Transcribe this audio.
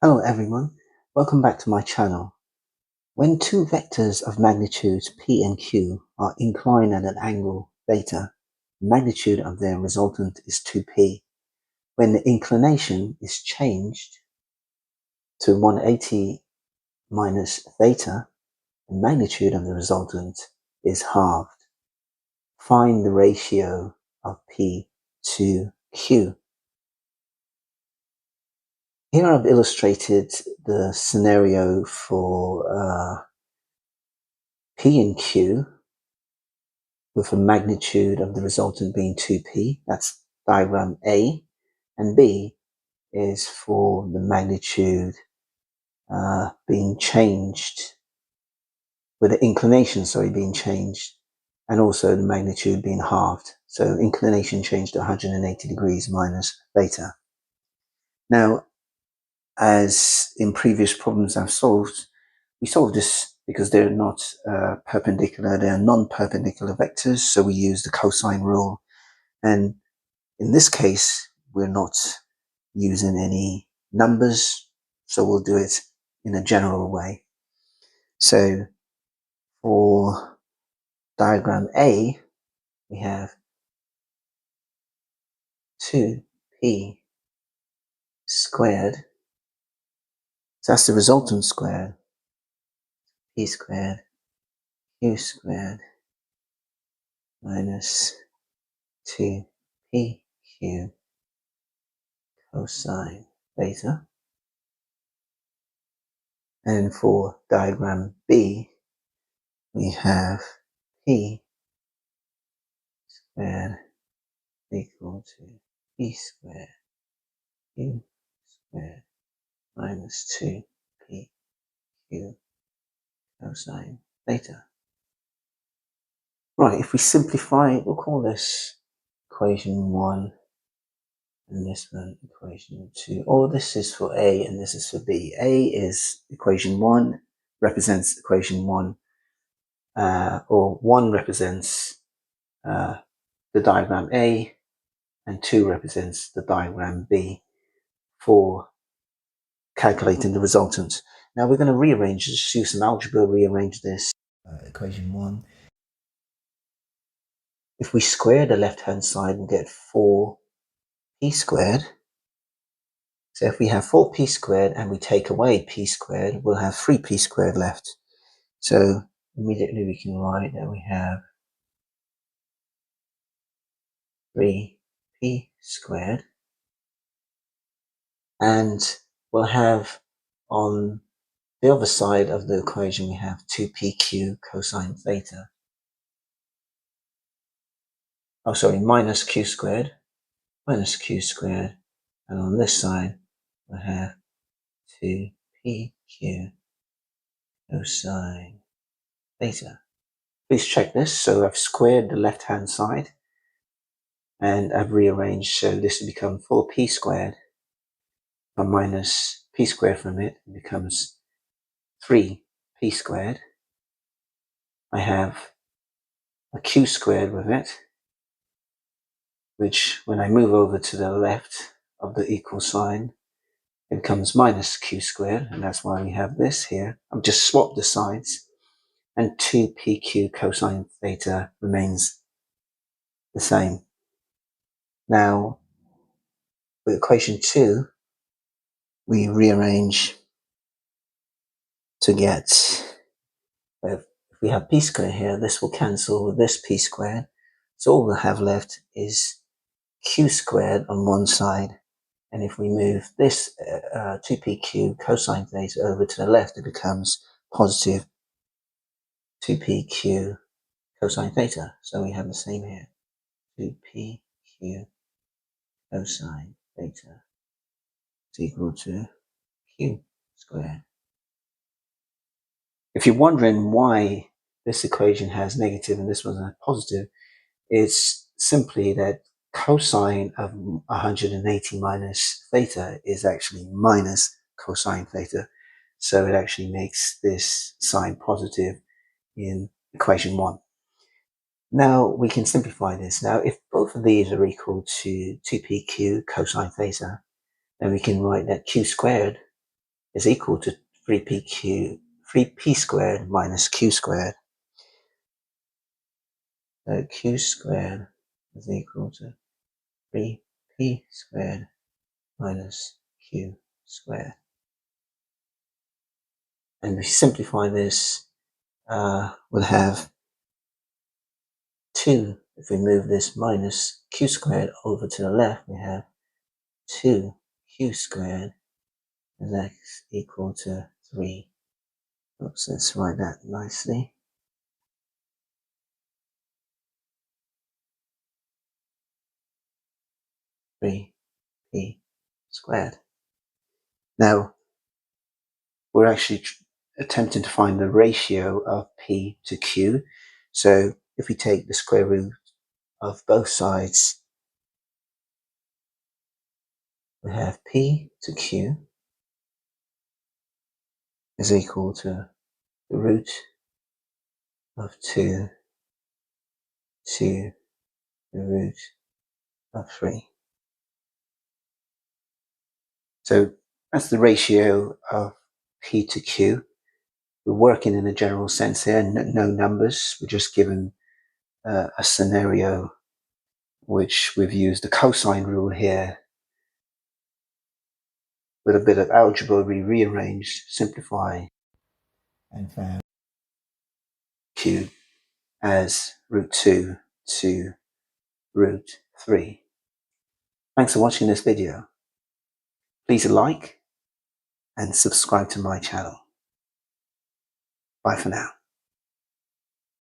Hello everyone, welcome back to my channel. When two vectors of magnitudes p and q are inclined at an angle theta, the magnitude of their resultant is 2p. When the inclination is changed to 180 minus theta, the magnitude of the resultant is halved. Find the ratio of p to q. Here I've illustrated the scenario for p and q with a magnitude of the resultant being 2p. That's diagram A. And B is for the magnitude being changed, with the inclination, being changed, and also the magnitude being halved. So inclination changed to 180 degrees minus theta. Now, as in previous problems I've solved, we solve this because they're not perpendicular, they're non-perpendicular vectors, so we use the cosine rule. And in this case, we're not using any numbers, so we'll do it in a general way. So for diagram A, we have 2p squared, so that's the resultant squared, p squared, q squared, minus 2pq cosine theta. And for diagram B, we have p squared equal to p squared q squared minus 2pq cosine theta. Right, if we simplify, we'll call this equation 1 and this one equation 2. Or this is for A and this is for B. A is equation 1, represents equation 1, or 1 represents the diagram A, and 2 represents the diagram B for calculating the resultant. Now we're going to rearrange, just use some algebra, rearrange this. Equation 1. If we square the left-hand side, we'll get 4p squared. So if we have 4p squared and we take away p squared, we'll have 3p squared left. So immediately we can write that we have 3p squared. And we'll have on the other side of the equation, we have 2pq cosine theta. Oh, sorry, minus q squared, and on this side we'll have 2pq cosine theta. Please check this. So I've squared the left hand side and I've rearranged, so this will become 4p squared, and minus p squared from it becomes 3p squared. I have a q squared with it, which when I move over to the left of the equal sign, it becomes minus q squared, and that's why we have this here. I've just swapped the sides, and 2pq cosine theta remains the same. Now, with equation 2, we rearrange to get, if we have p squared here, this will cancel with this p squared. So all we'll have left is q squared on one side. And if we move this 2pq cosine theta over to the left, it becomes positive 2pq cosine theta. So we have the same here, 2pq cosine theta is equal to q squared. If you're wondering why this equation has negative and this one has positive, it's simply that cosine of 180 minus theta is actually minus cosine theta. So it actually makes this sign positive in equation 1. Now we can simplify this. Now if both of these are equal to 2pq cosine theta, then we can write that q squared is equal to 3p squared minus q squared. So q squared is equal to 3p squared minus q squared. And if we simplify this, we'll have 2. If we move this minus q squared over to the left, we have 2q squared, and that's equal to 3. Oops, let's write that nicely. 3p squared. Now, we're actually attempting to find the ratio of p to q. So if we take the square root of both sides, we have p to q is equal to the root of 2 to the root of 3. So that's the ratio of p to q. We're working in a general sense here, no numbers. We're just given a scenario which we've used the cosine rule here. With a bit of algebra, we rearranged, simplify, and found q as root 2 to root 3. Thanks for watching this video. Please like and subscribe to my channel. Bye for now.